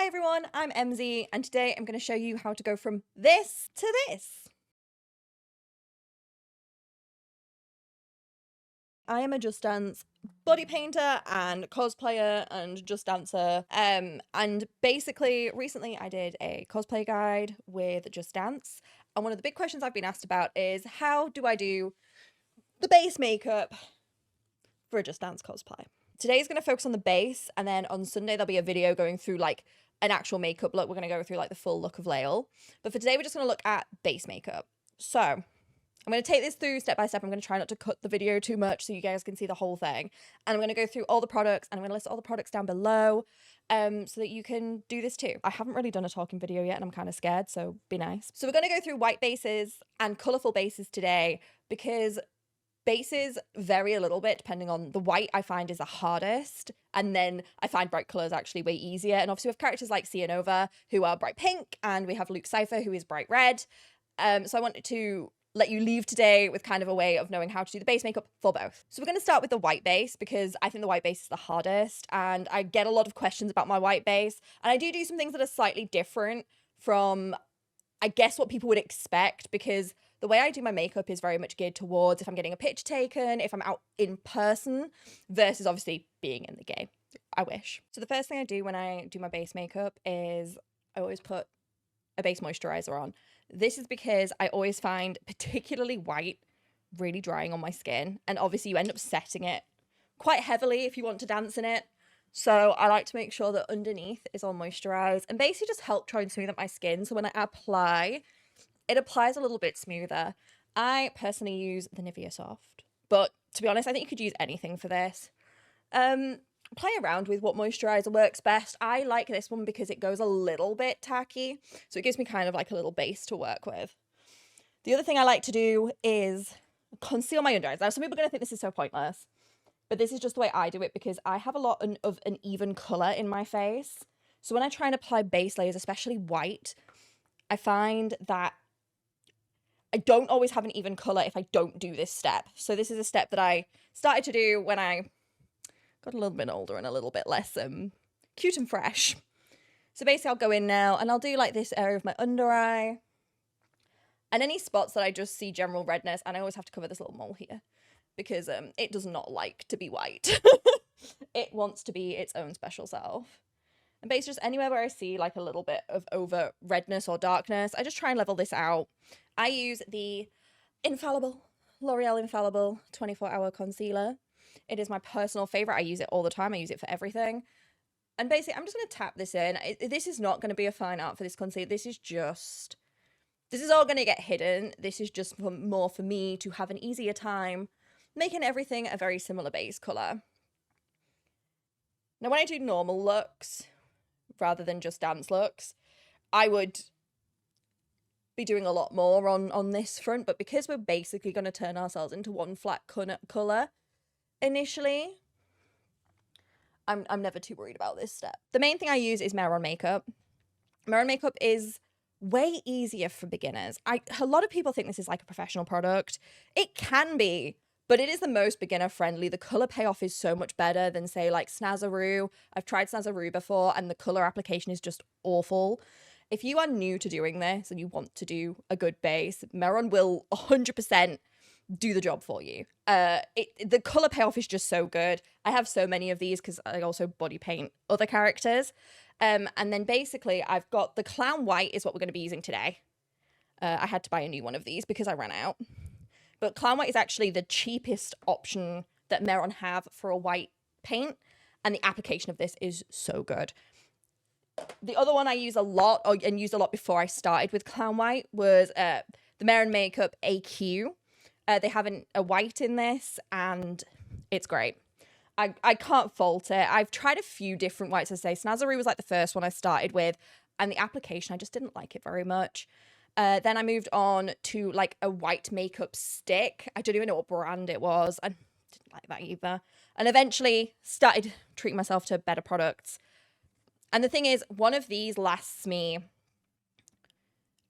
everyone, I'm MZ, and today I'm going to show you how to go from this to this. I am a Just Dance body painter and cosplayer and Just Dancer. And basically, recently I did a cosplay guide with Just Dance. And one of the big questions I've been asked about is how do I do the base makeup for a Just Dance cosplay? Today's going to focus on the base, and then on Sunday there'll be a video going through like an actual makeup look. We're going to go through like the full look of Loreal. But for today, we're just going to look at base makeup. So I'm going to take this through step by step. I'm going to try not to cut the video too much so you guys can see the whole thing. And I'm going to go through all the products, and I'm going to list all the products down below so that you can do this too. I haven't really done a talking video yet, and I'm kind of scared, so be nice. So we're going to go through white bases and colourful bases today because bases vary a little bit depending on the white. I find is the hardest, and then I find bright colors actually way easier. And obviously we have characters like Cianova who are bright pink, and we have Luke Cypher who is bright red. So I wanted to let you leave today with kind of a way of knowing how to do the base makeup for both. So we're going to start with the white base because I think the white base is the hardest, and I get a lot of questions about my white base, and I do some things that are slightly different from, I guess, what people would expect, because the way I do my makeup is very much geared towards if I'm getting a picture taken, if I'm out in person, versus obviously being in the game. I wish. So the first thing I do when I do my base makeup is I always put a base moisturizer on. This is because I always find particularly white really drying on my skin, and obviously you end up setting it quite heavily if you want to dance in it. So I like to make sure that underneath is all moisturized and basically just help try and smooth out my skin. So when I apply, it applies a little bit smoother. I personally use the Nivea Soft, but to be honest, I think you could use anything for this. Play around with what moisturizer works best. I like this one because it goes a little bit tacky, so it gives me kind of like a little base to work with. The other thing I like to do is conceal my under eyes. Now, some people are going to think this is so pointless, but this is just the way I do it because I have a lot of an even color in my face. So when I try and apply base layers, especially white, I find that I don't always have an even color if I don't do this step. So this is a step that I started to do when I got a little bit older and a little bit less cute and fresh. So basically I'll go in now and I'll do like this area of my under eye and any spots that I just see general redness, and I always have to cover this little mole here because it does not like to be white. It wants to be its own special self. And basically just anywhere where I see like a little bit of over redness or darkness, I just try and level this out. I use the Infallible, L'Oreal Infallible 24-hour concealer. It is my personal favorite. I use it all the time. I use it for everything. And basically, I'm just going to tap this in. This is not going to be a fine art for this concealer. This is all going to get hidden. This is just more for me to have an easier time making everything a very similar base color. Now, when I do normal looks, rather than just dance looks, I would be doing a lot more on this front, but because we're basically going to turn ourselves into one flat color initially, I'm never too worried about this step. The main thing I use is Mehron makeup. Mehron makeup is way easier for beginners. A lot of people think this is like a professional product. It can be, but it is the most beginner friendly. The color payoff is so much better than say like Snazaroo. I've tried Snazaroo before and the color application is just awful. If you are new to doing this and you want to do a good base, Mehron will 100% do the job for you. The color payoff is just so good. I have so many of these because I also body paint other characters. And then basically I've got the Clown White is what we're going to be using today. I had to buy a new one of these because I ran out. But Clown White is actually the cheapest option that Mehron have for a white paint, and the application of this is so good. The other one I use a lot, and used a lot before I started with Clown White, was the Mehron Makeup AQ. They have a white in this, and it's great. I can't fault it. I've tried a few different whites, I say. Snazaroo was like the first one I started with, and the application, I just didn't like it very much. Then I moved on to like a white makeup stick. I don't even know what brand it was. I didn't like that either. And eventually started treating myself to better products. And the thing is, one of these lasts me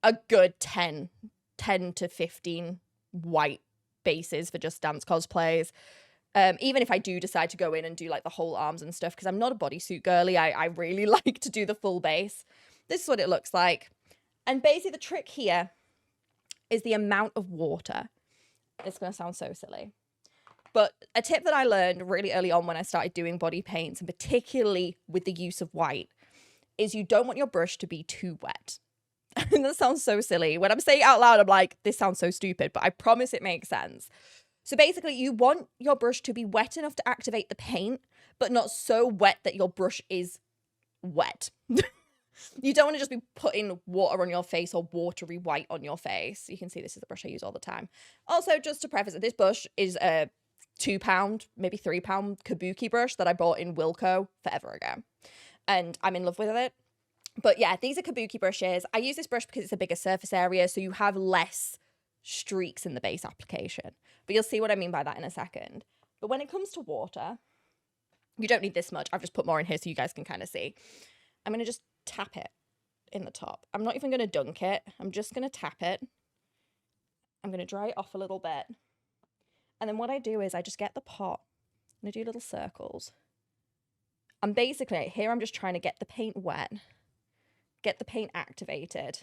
a good 10 to 15 white bases for Just Dance cosplays. Even if I do decide to go in and do like the whole arms and stuff, because I'm not a bodysuit girly. I really like to do the full base. This is what it looks like. And basically the trick here is the amount of water. It's going to sound so silly. But a tip that I learned really early on when I started doing body paints, and particularly with the use of white, is you don't want your brush to be too wet. And that sounds so silly. When I'm saying it out loud, I'm like, this sounds so stupid, but I promise it makes sense. So basically, you want your brush to be wet enough to activate the paint, but not so wet that your brush is wet. You don't want to just be putting water on your face or watery white on your face. You can see this is the brush I use all the time. Also, just to preface it, this brush is a £2, maybe £3 kabuki brush that I bought in Wilko forever ago. And I'm in love with it. But yeah, these are kabuki brushes. I use this brush because it's a bigger surface area, so you have less streaks in the base application. But you'll see what I mean by that in a second. But when it comes to water, you don't need this much. I've just put more in here so you guys can kind of see. I'm going to just tap it in the top. I'm not even going to dunk it. I'm just going to tap it. I'm going to dry it off a little bit. And then what I do is I just get the pot and I do little circles. And basically here I'm just trying to get the paint wet, get the paint activated.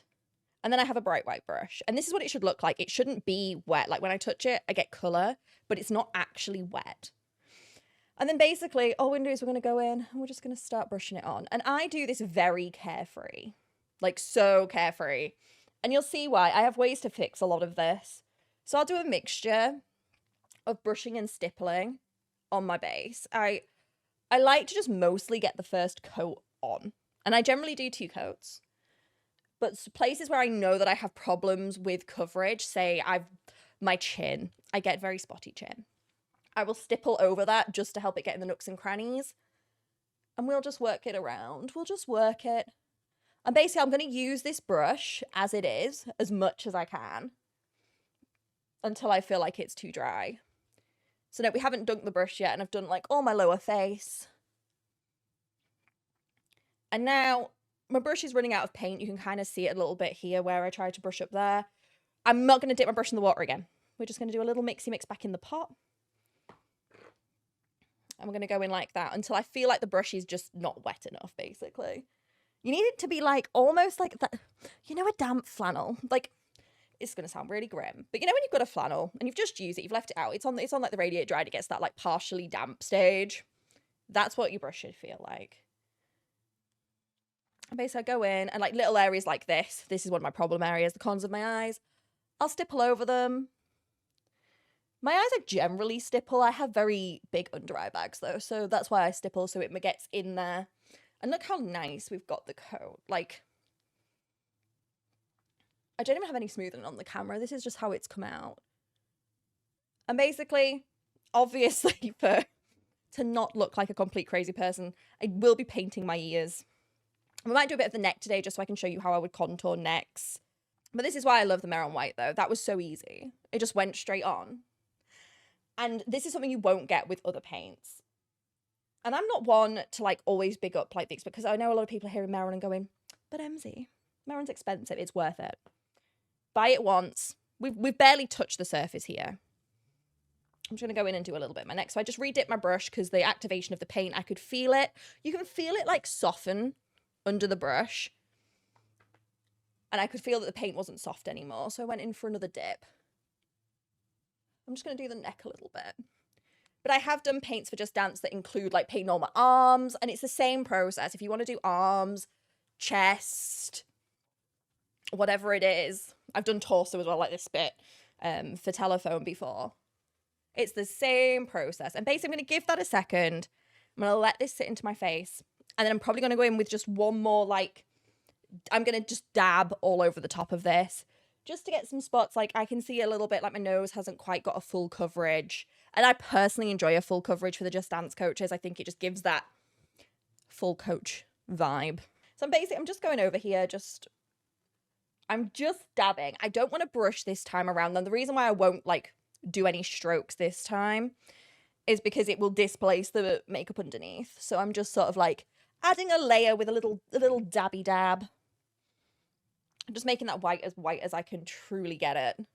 And then I have a bright white brush. And this is what it should look like. It shouldn't be wet. Like when I touch it, I get color, but it's not actually wet. And then basically all we're going to do is we're going to go in and we're just going to start brushing it on. And I do this very carefree, like so carefree. And you'll see why. I have ways to fix a lot of this. So I'll do a mixture of brushing and stippling on my base. I like to just mostly get the first coat on. And I generally do 2 coats. But places where I know that I have problems with coverage, say my chin, I get very spotty chin. I will stipple over that just to help it get in the nooks and crannies. And we'll just work it around. We'll just work it. And basically I'm going to use this brush as it is, as much as I can, until I feel like it's too dry. So no, we haven't dunked the brush yet, and I've done like all my lower face. And now my brush is running out of paint. You can kind of see it a little bit here where I tried to brush up there. I'm not going to dip my brush in the water again. We're just going to do a little mixy mix back in the pot. And we're going to go in like that until I feel like the brush is just not wet enough, basically. You need it to be like almost like that, you know, a damp flannel. Like, it's going to sound really grim, but you know when you've got a flannel and you've just used it, you've left it out, it's on like the radiator dry, it gets that like partially damp stage. That's what your brush should feel like. And basically I go in and like little areas like this is one of my problem areas, the corners of my eyes. I'll stipple over them. My eyes are generally stipple. I have very big under eye bags though, so that's why I stipple, so it gets in there. And look how nice we've got the coat. Like, I don't even have any smoothing on the camera. This is just how it's come out. And basically, obviously, to not look like a complete crazy person, I will be painting my ears. We might do a bit of the neck today just so I can show you how I would contour necks. But this is why I love the Mehron white though. That was so easy. It just went straight on. And this is something you won't get with other paints. And I'm not one to like always big up like this, because I know a lot of people are hearing Mehron and going, but MZ, Mehron's expensive. It's worth it. Buy it once. We've barely touched the surface here. I'm just going to go in and do a little bit of my neck. So I just re-dip my brush because the activation of the paint, I could feel it. You can feel it like soften under the brush. And I could feel that the paint wasn't soft anymore. So I went in for another dip. I'm just going to do the neck a little bit. But I have done paints for Just Dance that include like painting all my arms. And it's the same process. If you want to do arms, chest, whatever it is. I've done torso as well, like this bit for telephone before. It's the same process. And basically, I'm going to give that a second. I'm going to let this sit into my face. And then I'm probably going to go in with just one more, like, I'm going to just dab all over the top of this. Just to get some spots, like, I can see a little bit, like, my nose hasn't quite got a full coverage. And I personally enjoy a full coverage for the Just Dance coaches. I think it just gives that full coach vibe. So I'm just going over here, I'm just dabbing. I don't want to brush this time around. And the reason why I won't like do any strokes this time is because it will displace the makeup underneath. So I'm just sort of like adding a layer with a little dabby dab. I'm just making that white as I can truly get it.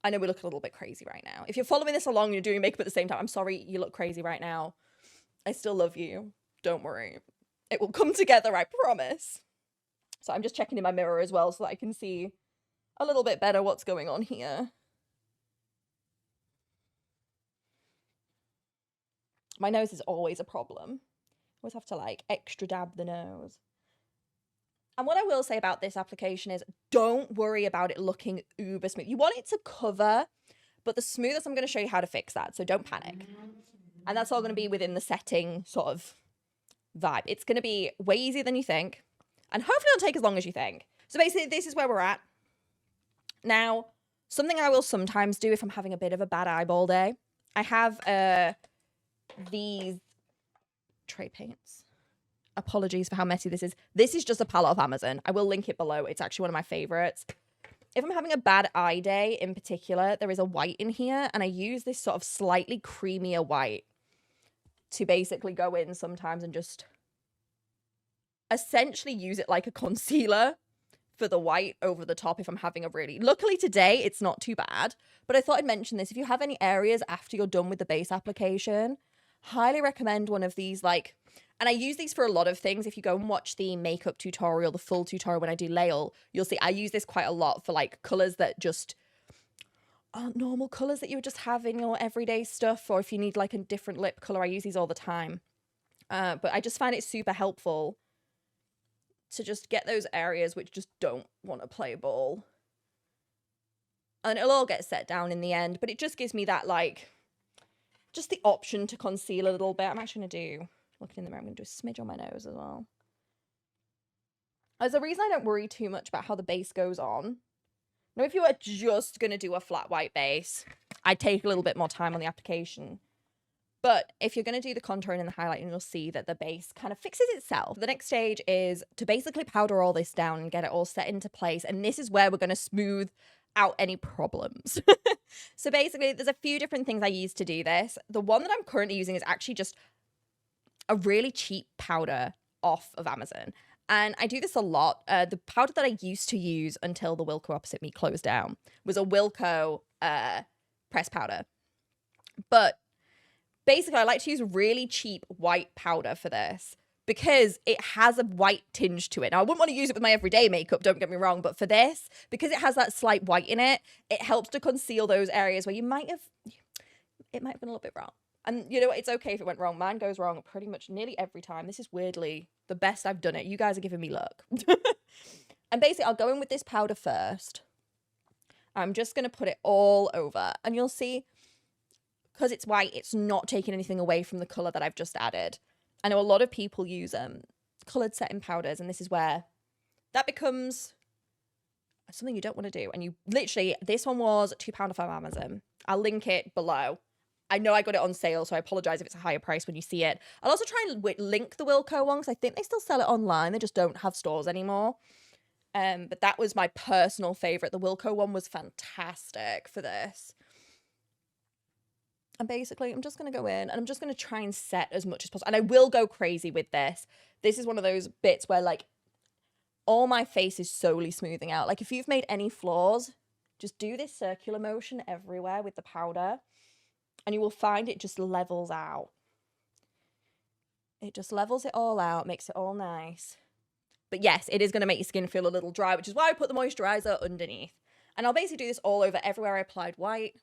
I know we look a little bit crazy right now. If you're following this along and you're doing makeup at the same time, I'm sorry you look crazy right now. I still love you. Don't worry. It will come together, I promise. So I'm just checking in my mirror as well so that I can see a little bit better what's going on here. My nose is always a problem. Always have to like extra dab the nose. And what I will say about this application is don't worry about it looking uber smooth. You want it to cover, but the smoothest, I'm going to show you how to fix that. So don't panic. And that's all going to be within the setting sort of vibe. It's going to be way easier than you think. And hopefully it'll take as long as you think. So basically this is where we're at. Now, something I will sometimes do if I'm having a bit of a bad eyeball day, I have these tray paints. Apologies for how messy this is. This is just a palette off Amazon. I will link it below. It's actually one of my favorites. If I'm having a bad eye day in particular, there is a white in here, and I use this sort of slightly creamier white to basically go in sometimes and just essentially use it like a concealer for the white over the top if I'm having a really... Luckily today, it's not too bad, but I thought I'd mention this. If you have any areas after you're done with the base application, highly recommend one of these, like... And I use these for a lot of things. If you go and watch the makeup tutorial, the full tutorial when I do Loreal, you'll see I use this quite a lot for like colours that just aren't normal colours that you would just have in your everyday stuff. Or if you need like a different lip colour, I use these all the time. But I just find it super helpful to just get those areas which just don't want to play ball. And it'll all get set down in the end. But it just gives me that like, just the option to conceal a little bit. I'm actually going to do... Looking in the mirror, I'm going to do a smidge on my nose as well. There's a reason I don't worry too much about how the base goes on. Now, if you were just going to do a flat white base, I'd take a little bit more time on the application. But if you're going to do the contouring and the highlighting, you'll see that the base kind of fixes itself. The next stage is to basically powder all this down and get it all set into place. And this is where we're going to smooth out any problems. So basically, there's a few different things I use to do this. The one that I'm currently using is actually just a really cheap powder off of Amazon. And I do this a lot. The powder that I used to use until the Wilko opposite me closed down was a Wilko press powder. But basically, I like to use really cheap white powder for this because it has a white tinge to it. Now, I wouldn't want to use it with my everyday makeup, don't get me wrong, but for this, because it has that slight white in it, it helps to conceal those areas where it might have been a little bit wrong. And you know what? It's okay if it went wrong. Mine goes wrong pretty much nearly every time. This is weirdly the best I've done it. You guys are giving me luck. And basically, I'll go in with this powder first. I'm just going to put it all over. And you'll see, because it's white, it's not taking anything away from the colour that I've just added. I know a lot of people use coloured setting powders, and this is where that becomes something you don't want to do. And you literally, this one was £2 off of Amazon. I'll link it below. I know I got it on sale, so I apologise if it's a higher price when you see it. I'll also try and link the Wilko one, because I think they still sell it online. They just don't have stores anymore. But that was my personal favourite. The Wilko one was fantastic for this. And basically, I'm just going to go in, and I'm just going to try and set as much as possible. And I will go crazy with this. This is one of those bits where, like, all my face is solely smoothing out. Like, if you've made any flaws, just do this circular motion everywhere with the powder. And you will find it just levels out. It just levels it all out, makes it all nice. But yes, it is going to make your skin feel a little dry, which is why I put the moisturiser underneath. And I'll basically do this all over everywhere I applied white.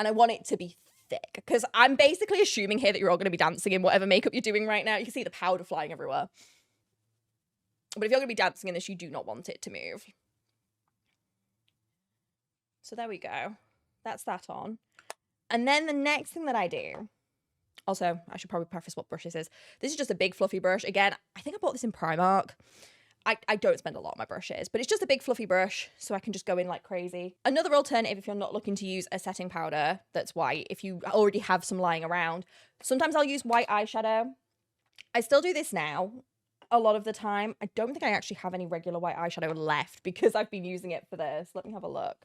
And I want it to be thick, because I'm basically assuming here that you're all going to be dancing in whatever makeup you're doing right now. You can see the powder flying everywhere. But if you're going to be dancing in this, you do not want it to move. So there we go. That's that on. And then the next thing that I do, also, I should probably preface what brush this is. This is just a big fluffy brush. Again, I think I bought this in Primark. I don't spend a lot on my brushes, but it's just a big fluffy brush, so I can just go in like crazy. Another alternative, if you're not looking to use a setting powder that's white, if you already have some lying around, sometimes I'll use white eyeshadow. I still do this now a lot of the time. I don't think I actually have any regular white eyeshadow left because I've been using it for this. Let me have a look.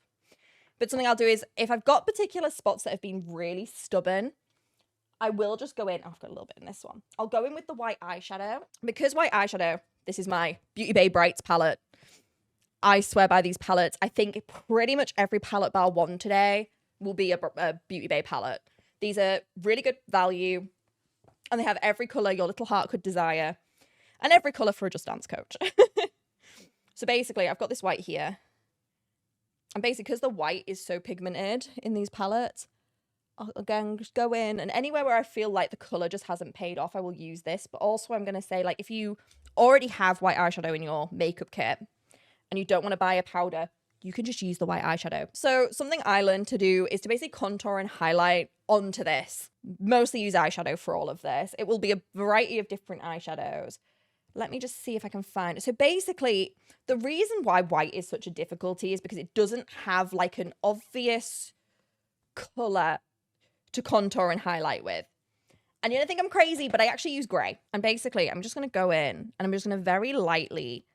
But something I'll do is, if I've got particular spots that have been really stubborn, I will just go in. Oh, I've got a little bit in this one. I'll go in with the white eyeshadow. Because white eyeshadow, this is my Beauty Bay Brights palette. I swear by these palettes. I think pretty much every palette bar one today will be a Beauty Bay palette. These are really good value, and they have every color your little heart could desire, and every color for a Just Dance coach. So basically, I've got this white here, and basically because the white is so pigmented in these palettes, I'll again just go in, and anywhere where I feel like the color just hasn't paid off, I will use this. But also, I'm gonna say, like, if you already have white eyeshadow in your makeup kit and you don't want to buy a powder, you can just use the white eyeshadow. So something I learned to do is to basically contour and highlight onto this. Mostly use eyeshadow for all of this. It will be a variety of different eyeshadows. Let me just see if I can find it. So basically, the reason why white is such a difficulty is because it doesn't have like an obvious color to contour and highlight with. And you're gonna think I'm crazy, but I actually use gray. And basically, I'm just gonna go in and I'm just gonna very lightly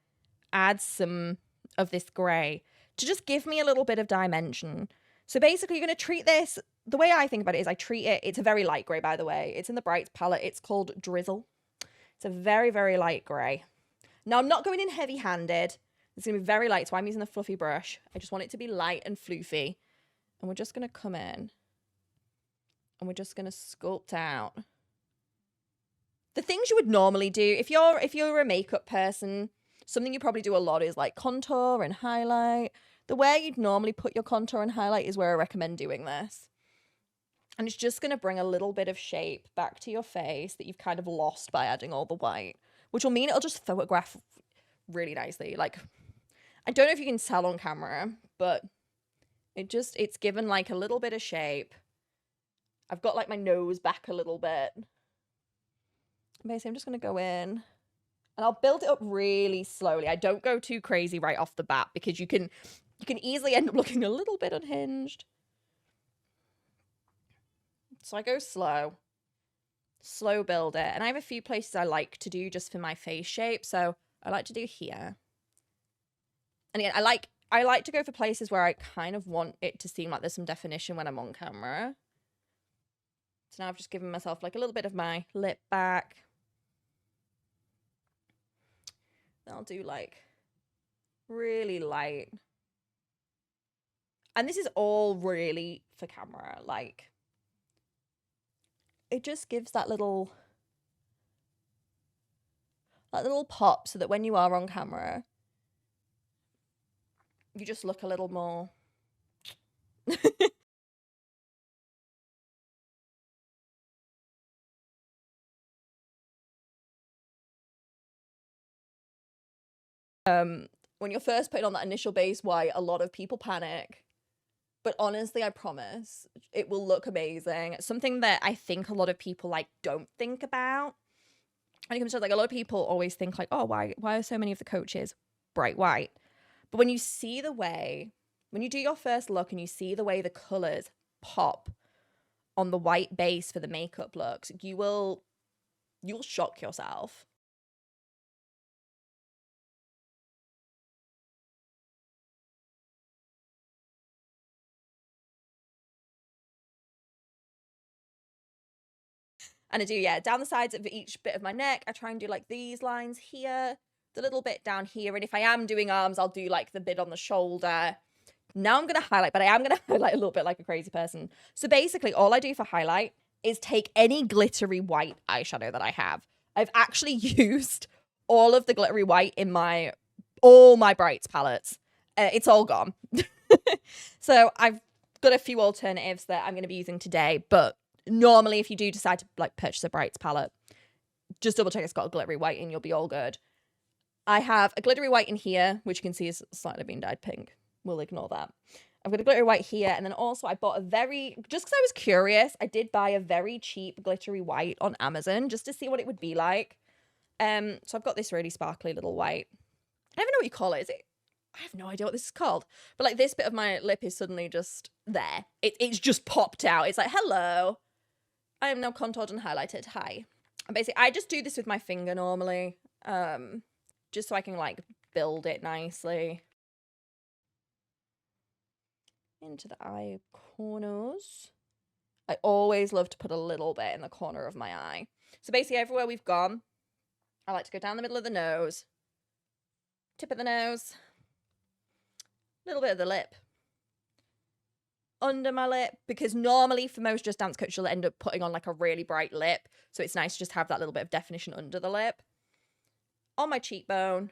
add some of this gray to just give me a little bit of dimension. So basically, you're gonna treat this, the way I think about it is I treat it, it's a very light gray, by the way. It's in the Brights palette. It's called Drizzle. It's a very, very light gray. Now, I'm not going in heavy-handed. It's gonna be very light, so I'm using a fluffy brush. I just want it to be light and floofy. And we're just gonna come in and we're just gonna sculpt out the things you would normally do. If you're a makeup person, something you probably do a lot is like contour and highlight. The way you'd normally put your contour and highlight is where I recommend doing this. And it's just going to bring a little bit of shape back to your face that you've kind of lost by adding all the white, which will mean it'll just photograph really nicely. Like, I don't know if you can tell on camera, but it's given like a little bit of shape. I've got like my nose back a little bit. Basically, I'm just going to go in and I'll build it up really slowly. I don't go too crazy right off the bat because you can easily end up looking a little bit unhinged. So I go slow build it. And I have a few places I like to do just for my face shape. So I like to do here. And again, I like to go for places where I kind of want it to seem like there's some definition when I'm on camera. So now I've just given myself like a little bit of my lip back. Then I'll do like really light. And this is all really for camera. Like, it just gives that little pop so that when you are on camera, you just look a little more. When you're first putting on that initial base white, a lot of people panic. But honestly, I promise it will look amazing. Something that I think a lot of people like don't think about. When it comes to like, a lot of people always think like, oh, why are so many of the coaches bright white? But when you see the way, when you do your first look and you see the way the colors pop on the white base for the makeup looks, you'll shock yourself. And I do, yeah, down the sides of each bit of my neck, I try and do like these lines here, the little bit down here. And if I am doing arms, I'll do like the bit on the shoulder. Now I'm going to highlight, but I am going to highlight a little bit like a crazy person. So basically all I do for highlight is take any glittery white eyeshadow that I have. I've actually used all of the glittery white in all my Brights palettes. It's all gone. So I've got a few alternatives that I'm going to be using today, but normally if you do decide to like purchase a Brights palette, just double check it's got a glittery white and you'll be all good. I have a glittery white in here, which you can see is slightly been dyed pink. We'll ignore that. I've got a glittery white here, and then also I bought just because I was curious, I did buy a very cheap glittery white on Amazon just to see what it would be like. So I've got this really sparkly little white. I don't even know what you call it. I have no idea what this is called. But like this bit of my lip is suddenly just there. It's just popped out. It's like, hello. I am now contoured and highlighted. Hi. And basically, I just do this with my finger normally. Just so I can like build it nicely. Into the eye corners. I always love to put a little bit in the corner of my eye. So basically everywhere we've gone, I like to go down the middle of the nose, tip of the nose, little bit of the lip. Under my lip, because normally for most Just Dance coaches, you'll end up putting on like a really bright lip. So it's nice to just have that little bit of definition under the lip. On my cheekbone,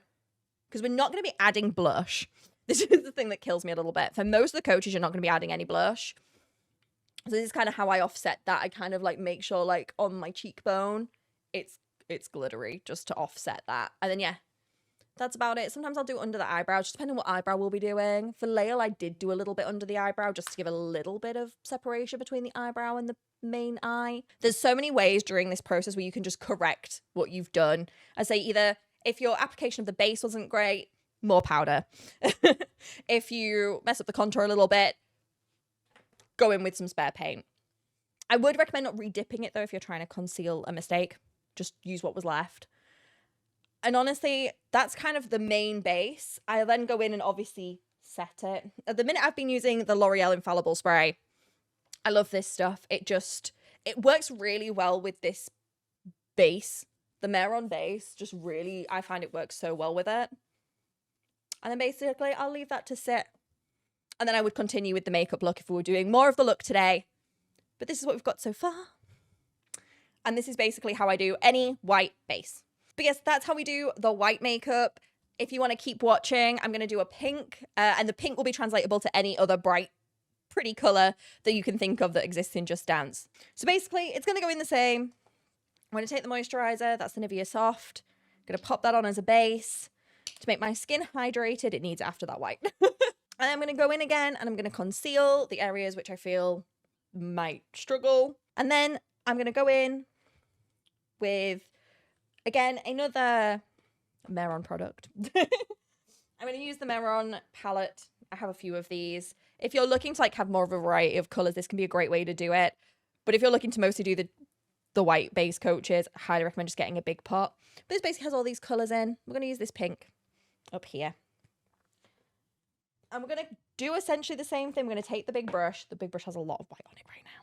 because we're not going to be adding blush. This is the thing that kills me a little bit. For most of the coaches, you're not going to be adding any blush. So this is kind of how I offset that. I kind of like make sure like on my cheekbone, it's glittery just to offset that. And then yeah, that's about it. Sometimes I'll do it under the eyebrows, just depending on what eyebrow we'll be doing. For Loreal, I did do a little bit under the eyebrow just to give a little bit of separation between the eyebrow and the main eye. There's so many ways during this process where you can just correct what you've done. I say either if your application of the base wasn't great, more powder. If you mess up the contour a little bit, go in with some spare paint. I would recommend not re-dipping it though if you're trying to conceal a mistake. Just use what was left. And honestly, that's kind of the main base. I then go in and obviously set it. At the minute, I've been using the Loreal Infallible spray. I love this stuff. It works really well with this base. The Mehron base just really, I find it works so well with it. And then basically, I'll leave that to sit. And then I would continue with the makeup look if we were doing more of the look today. But this is what we've got so far. And this is basically how I do any white base. But yes, that's how we do the white makeup. If you want to keep watching, I'm going to do a pink. And the pink will be translatable to any other bright, pretty colour that you can think of that exists in Just Dance. So basically, it's going to go in the same. I'm going to take the moisturiser. That's the Nivea Soft. I'm going to pop that on as a base. To make my skin hydrated, it needs it after that white. And I'm going to go in again and I'm going to conceal the areas which I feel might struggle. And then I'm going to go in with, again, another Mehron product. I'm going to use the Mehron palette. I have a few of these. If you're looking to like have more of a variety of colours, this can be a great way to do it. But if you're looking to mostly do the white base coaches, I highly recommend just getting a big pot. But this basically has all these colours in. We're going to use this pink up here. And we're going to do essentially the same thing. We're going to take the big brush. The big brush has a lot of white on it right now.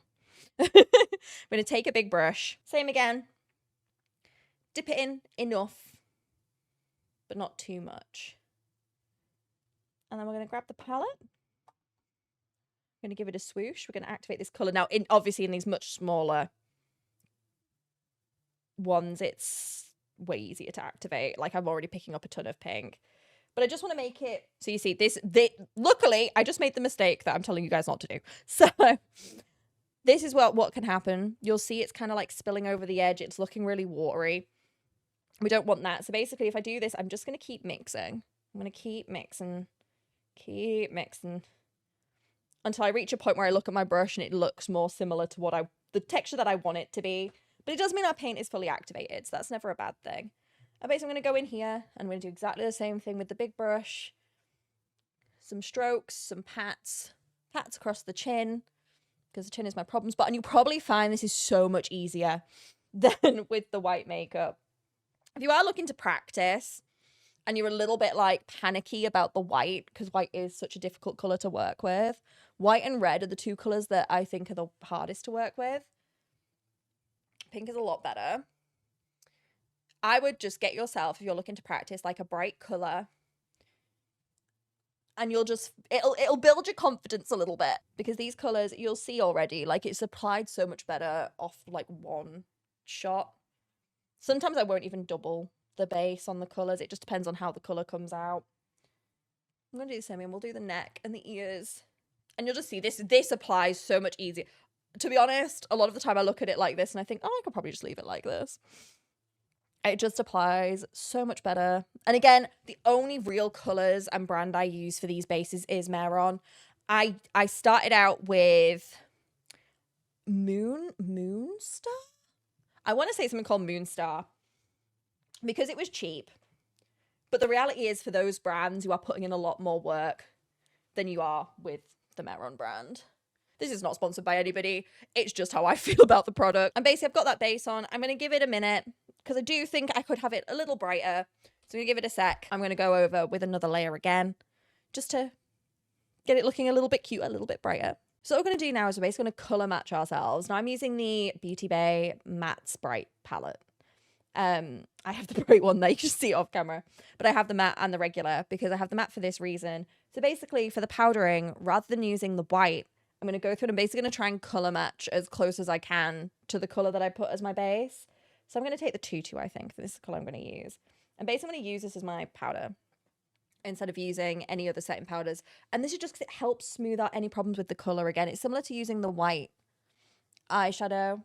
We're going to take a big brush. Same again. Dip it in enough, but not too much. And then we're going to grab the palette. We're going to give it a swoosh. We're going to activate this colour. Now, obviously in these much smaller ones, it's way easier to activate. Like I'm already picking up a ton of pink. But I just want to make it, so you see this, luckily, I just made the mistake that I'm telling you guys not to do. So this is what can happen. You'll see it's kind of like spilling over the edge. It's looking really watery. We don't want that. So basically, if I do this, I'm just going to keep mixing. I'm going to keep mixing until I reach a point where I look at my brush and it looks more similar to the texture that I want it to be. But it does mean our paint is fully activated, so that's never a bad thing. And basically, I'm going to go in here and I'm going to do exactly the same thing with the big brush. Some strokes, some pats across the chin, because the chin is my problem spot. And you'll probably find this is so much easier than with the white makeup. If you are looking to practice and you're a little bit like panicky about the white, because white is such a difficult colour to work with, white and red are the two colours that I think are the hardest to work with. Pink is a lot better. I would just get yourself, if you're looking to practice, like a bright colour. And you'll just, it'll build your confidence a little bit. Because these colours, you'll see already, like it's applied so much better off like one shot. Sometimes I won't even double the base on the colours. It just depends on how the colour comes out. I'm going to do the same, and we'll do the neck and the ears. And you'll just see this applies so much easier. To be honest, a lot of the time I look at it like this and I think, oh, I could probably just leave it like this. It just applies so much better. And again, the only real colours and brand I use for these bases is Mehron. I started out with Moonstar? I want to say something called Moonstar because it was cheap. But the reality is, for those brands, you are putting in a lot more work than you are with the Mehron brand. This is not sponsored by anybody. It's just how I feel about the product. And basically, I've got that base on. I'm going to give it a minute because I do think I could have it a little brighter. So I'm going to give it a sec. I'm going to go over with another layer again just to get it looking a little bit cute, a little bit brighter. So what we're going to do now is we're basically going to colour match ourselves. Now I'm using the Beauty Bay Matte Sprite palette. I have the bright one there, you can see it off camera, but I have the matte and the regular because I have the matte for this reason. So basically for the powdering, rather than using the white, I'm going to go through and I'm basically going to try and colour match as close as I can to the colour that I put as my base. So I'm going to take the 2-2, I think. This is the colour I'm going to use. And basically I'm going to use this as my powder instead of using any other setting powders. And this is just because it helps smooth out any problems with the colour again. It's similar to using the white eyeshadow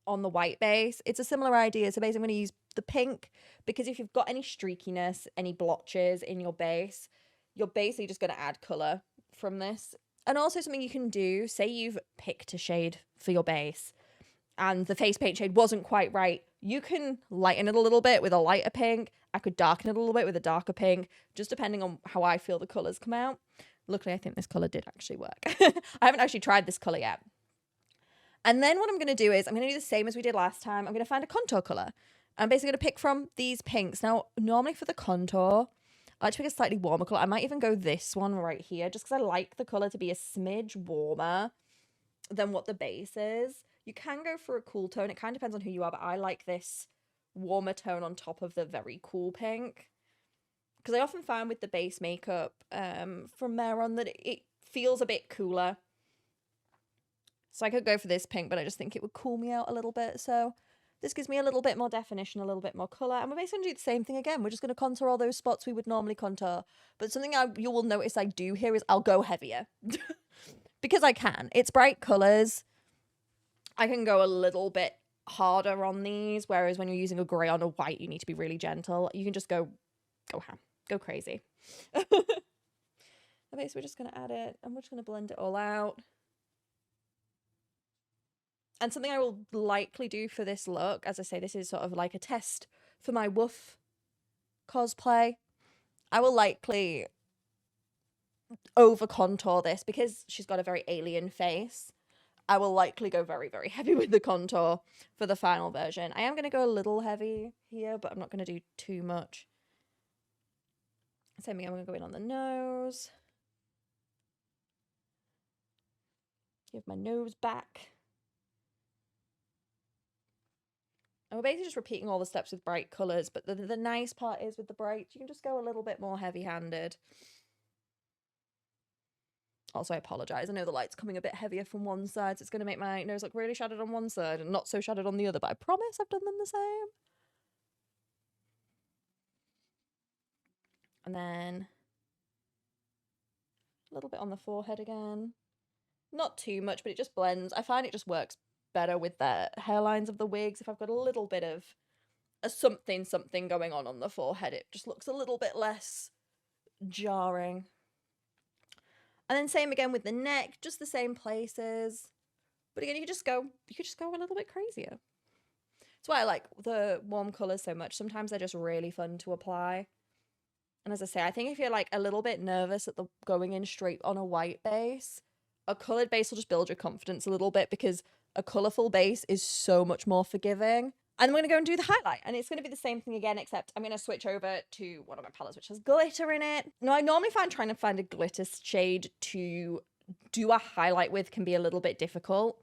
on the white base. It's a similar idea. So basically I'm going to use the pink because if you've got any streakiness, any blotches in your base, you're basically just going to add colour from this. And also something you can do, say you've picked a shade for your base and the face paint shade wasn't quite right, you can lighten it a little bit with a lighter pink. I could darken it a little bit with a darker pink, just depending on how I feel the colours come out. Luckily, I think this colour did actually work. I haven't actually tried this colour yet. And then what I'm going to do is I'm going to do the same as we did last time. I'm going to find a contour colour. I'm basically going to pick from these pinks. Now, normally for the contour, I like to pick a slightly warmer colour. I might even go this one right here, just because I like the colour to be a smidge warmer than what the base is. You can go for a cool tone. It kind of depends on who you are, but I like this warmer tone on top of the very cool pink. Because I often find with the base makeup from Mehron that it feels a bit cooler. So I could go for this pink, but I just think it would cool me out a little bit. So this gives me a little bit more definition, a little bit more colour. And we're basically going to do the same thing again. We're just going to contour all those spots we would normally contour. But something you will notice I do here is I'll go heavier. Because I can. It's bright colours. I can go a little bit harder on these, whereas when you're using a grey on a white, you need to be really gentle. You can just go crazy. Okay, so we're just going to add it, and we're just going to blend it all out. And something I will likely do for this look, as I say, this is sort of like a test for my woof cosplay. I will likely over contour this because she's got a very alien face. I will likely go very, very heavy with the contour for the final version. I am going to go a little heavy here, but I'm not going to do too much. Same thing, I'm going to go in on the nose. Give my nose back. And we're basically just repeating all the steps with bright colours, but the nice part is with the bright, you can just go a little bit more heavy-handed. Also, I apologise. I know the light's coming a bit heavier from one side, so it's going to make my nose look really shadowed on one side and not so shadowed on the other, but I promise I've done them the same. And then a little bit on the forehead again. Not too much, but it just blends. I find it just works better with the hairlines of the wigs. If I've got a little bit of a something going on the forehead, it just looks a little bit less jarring. And then same again with the neck, just the same places. But again, you could just go a little bit crazier. That's why I like the warm colours so much. Sometimes they're just really fun to apply. And as I say, I think if you're like a little bit nervous at the going in straight on a white base, a coloured base will just build your confidence a little bit because a colourful base is so much more forgiving. And I'm going to go and do the highlight. And it's going to be the same thing again, except I'm going to switch over to one of my palettes, which has glitter in it. Now, I normally find trying to find a glitter shade to do a highlight with can be a little bit difficult.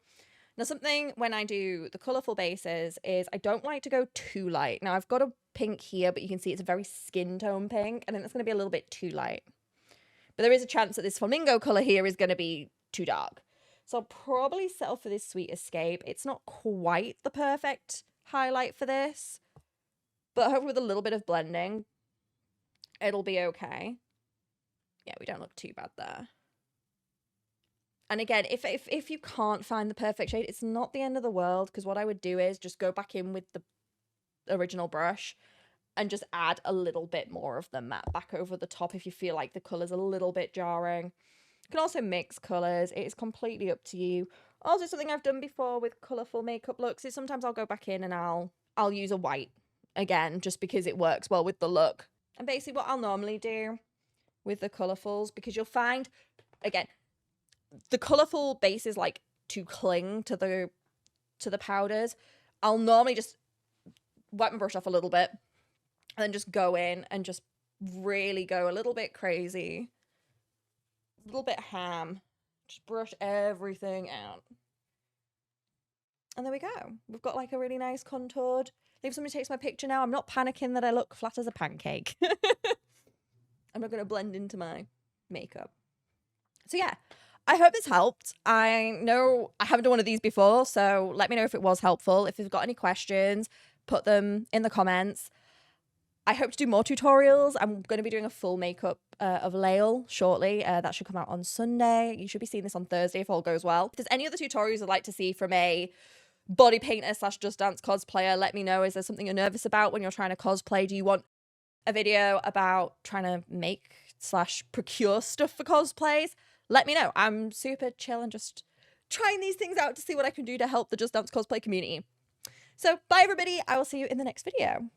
Now, something when I do the colourful bases is I don't like to go too light. Now, I've got a pink here, but you can see it's a very skin tone pink. I think that's going to be a little bit too light. But there is a chance that this flamingo colour here is going to be too dark. So I'll probably settle for this Sweet Escape. It's not quite the perfect highlight for this, but hopefully with a little bit of blending, it'll be okay. Yeah, we don't look too bad there. And again, if you can't find the perfect shade, it's not the end of the world, because what I would do is just go back in with the original brush and just add a little bit more of the matte back over the top if you feel like the colour's a little bit jarring. You can also mix colours. It is completely up to you. Also, something I've done before with colourful makeup looks is sometimes I'll go back in and I'll use a white again, just because it works well with the look. And basically what I'll normally do with the colourfuls, because you'll find, again, the colourful bases like to cling to the powders. I'll normally just wipe my brush off a little bit and then just go in and just really go a little bit crazy, a little bit ham. Just brush everything out. And there we go. We've got like a really nice contoured If somebody takes my picture now, I'm not panicking that I look flat as a pancake. I'm not going to blend into my makeup. So yeah, I hope this helped. I know I haven't done one of these before, so let me know if it was helpful. If you've got any questions, put them in the comments. I hope to do more tutorials. I'm going to be doing a full makeup of Loreal shortly. That should come out on Sunday. You should be seeing this on Thursday if all goes well. If there's any other tutorials I'd like to see from a body painter / Just Dance cosplayer, let me know. Is there something you're nervous about when you're trying to cosplay? Do you want a video about trying to make / procure stuff for cosplays? Let me know. I'm super chill and just trying these things out to see what I can do to help the Just Dance cosplay community. So bye everybody. I will see you in the next video.